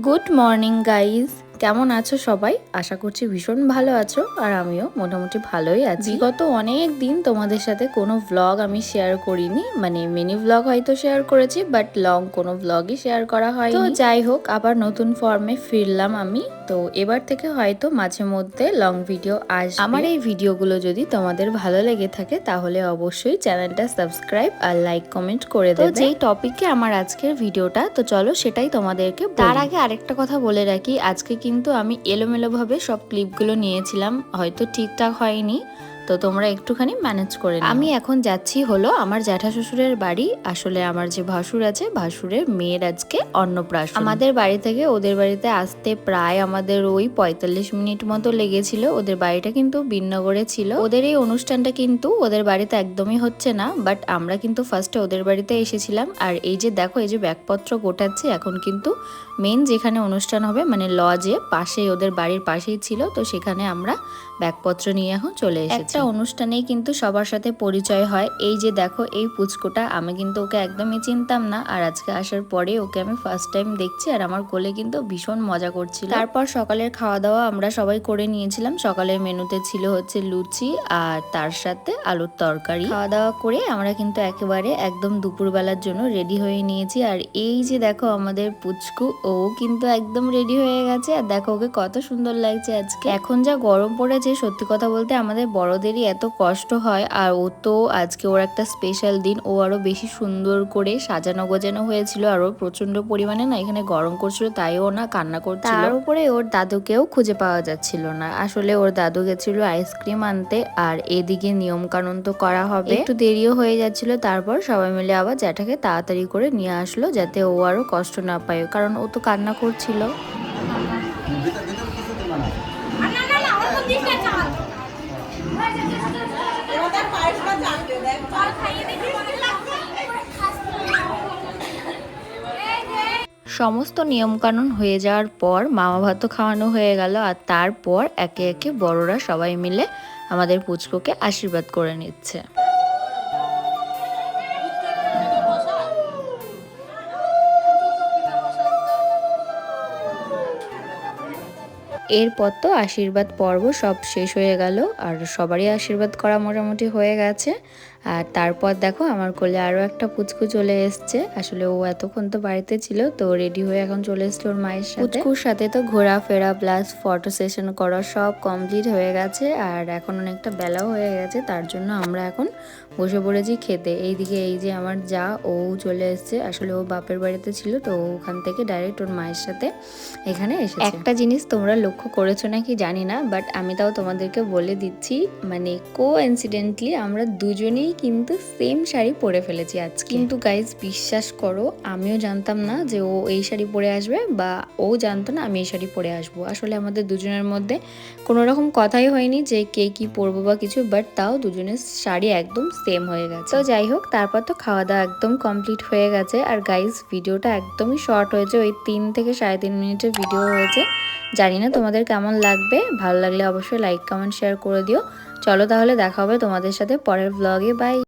Good morning guys, কেমন আছো সবাই? আশা করছি ভীষণ ভালো আছো, আর আমিও মোটামুটি ভালোই আছি। বিগত অনেক দিন তোমাদের সাথে কোনো ভ্লগ আমি শেয়ার করিনি, মানে মিনি ভ্লগ হয়তো শেয়ার করেছি, বাট লং কোনো ভ্লগই শেয়ার করা হয়। তো যাই হোক, আবার নতুন ফর্মে ফিরলাম আমি। তো এবার থেকে হয়তো মাঝে মধ্যে লং ভিডিও আসবে। আমার এই ভিডিওগুলো যদি তোমাদের ভালো লেগে থাকে তাহলে অবশ্যই চ্যানেলটা সাবস্ক্রাইব আর লাইক কমেন্ট করে দেবে। তো যেই টপিকে আমার আজকের ভিডিওটা, তো চলো সেটাই তোমাদেরকে। তার আগে আরেকটা কথা বলে রাখি, আজকে কিন্তু আমি এলোমেলোভাবে সব ক্লিপগুলো নিয়েছিলাম, হয়তো ঠিকঠাক হয়নি, তো তোমরা একটুখানি ম্যানেজ করে নাও। আমি এখন যাচ্ছি হলো আমার জ্যাঠা শ্বশুরের বাড়ি। আসলে আমার যে ভাসুর আছে, ভাসুরের মেয়ের আজকে অন্নপ্রাশন। আমাদের বাড়ি থেকে ওদের বাড়িতে আসতে প্রায় আমাদের ওই 45 মিনিট মতো লেগেছিল। ওদের বাড়িটা কিন্তু বিননগরে ছিল। ওদের এই অনুষ্ঠানটা কিন্তু ওদের বাড়িতে একদমই হচ্ছে না, বাট আমরা কিন্তু ফার্স্টে ওদের বাড়িতে এসেছিলাম। আর এই যে দেখো, এই যে ব্যাগপত্র গোটাচ্ছি, এখন কিন্তু মেন যেখানে অনুষ্ঠান হবে মানে লজে পাশেই, ওদের বাড়ির পাশেই ছিল, তো সেখানে আমরা ব্যাগপত্র নিয়ে এখন চলে এসেছি। একটা অনুষ্ঠানেই কিন্তু সবার সাথে পরিচয় হয়। এই যে দেখো, এই পুচকুটা, আমি কিন্তু ওকে একদমই চিনতাম না, আর আজকে আসার পরে ওকে আমি ফার্স্ট টাইম দেখছি, আর আমার কোলে কিন্তু ভীষণ মজা করছিল। তারপর সকালের খাওয়া দাওয়া আমরা সবাই করে নিয়েছিলাম। সকালের মেনুতে ছিল হচ্ছে লুচি আর তার সাথে আলুর তরকারি। খাওয়া দাওয়া করে আমরা কিন্তু একেবারে একদম দুপুরবেলার জন্য রেডি হয়ে নিয়েছি। আর এই যে দেখো আমাদের পুচকু, ও কিন্তু একদম রেডি হয়ে গেছে, আর দেখো ওকে কত সুন্দর লাগছে আজকে। এখন যা গরম পড়েছে, সত্যি কথা বলতে আমাদের বড়দেরই এত কষ্ট হয়, আর ও তো আজকে ওর একটা স্পেশাল দিন, ও আরো বেশি সুন্দর করে সাজানো গোজানো হয়েছিল, আর ওর প্রচন্ড পরিমাণে না এখানে গরম করছিল, তাই ও না কান্না করছিল। তার উপরে ওর দাদুকেও খুঁজে পাওয়া যাচ্ছিল না। আসলে ওর দাদু গেছিল আইসক্রিম আনতে, আর এদিকে নিয়ম কানুন তো করা হবে, একটু দেরিও হয়ে যাচ্ছিল। তারপর সবাই মিলে আবার জ্যাঠাকে তাড়াতাড়ি করে নিয়ে আসলো, যাতে ও আরো কষ্ট না পায়, কারণ ও তো কান্না করছিল। সমস্ত নিয়মকানুন হয়ে যাওয়ার পর মামা ভাতও খাওয়ানো হয়ে গেল, আর তারপর একে একে বড়রা সবাই মিলে আমাদের পুচকুকে আশীর্বাদ করে নিচ্ছে। এরপর তো আশীর্বাদ পর্ব সব শেষ হয়ে গেল, আর সবারই আশীর্বাদ করা মোটামুটি হয়ে গেছে। আর তারপর দেখো আমার কোলে আরও একটা পুচকু চলে এসছে। আসলে ও এতক্ষণ তো বাড়িতে ছিল, তো রেডি হয়ে এখন চলে এসছে ওর মায়ের সাথে। পুচকুর সাথে তো ঘোরাফেরা প্লাস ফটো সেশন করা সব কমপ্লিট হয়ে গেছে, আর এখন অনেকটা বেলাও হয়ে গেছে, তার জন্য আমরা এখন বসে পড়েছি খেতে। এইদিকে এই যে আমার যা, ও চলে এসছে। আসলে ও বাপের বাড়িতে ছিল, তো ওখান থেকে ডাইরেক্ট ওর মায়ের সাথে এখানে এসেছে। একটা জিনিস তোমরা লক্ষ্য করেছো নাকি জানি না, বাট আমি তাও তোমাদেরকে বলে দিচ্ছি, মানে কোইন্সিডেন্টলি আমরা দুজনেই কিন্তু সেম শাড়ি পরে ফেলেছি আজকে। কিন্তু গাইজ বিশ্বাস করো, আমিও জানতাম না যে ও এই শাড়ি পরে আসবে, বা ও জানতো না আমি এই শাড়ি পরে আসবো। আসলে আমাদের দুজনের মধ্যে কোনো রকম কথাই হয়নি যে কে কি পরবো বা কিছু, বাট তাও দুজনের শাড়ি একদম সেম হয়ে গেছে। তো যাই হোক, তারপর তো খাওয়া দাওয়া একদম কমপ্লিট হয়ে গেছে। আর গাইজ ভিডিওটা একদমই শর্ট হয়েছে, ওই 3 থেকে 3.5 মিনিটের ভিডিও হয়েছে। জানি না তোমাদের কেমন লাগবে, ভালো লাগলে অবশ্যই লাইক কমেন্ট শেয়ার করে দিও। চলো তাহলে দেখা হবে তোমাদের সাথে পরের ব্লগে, বাই।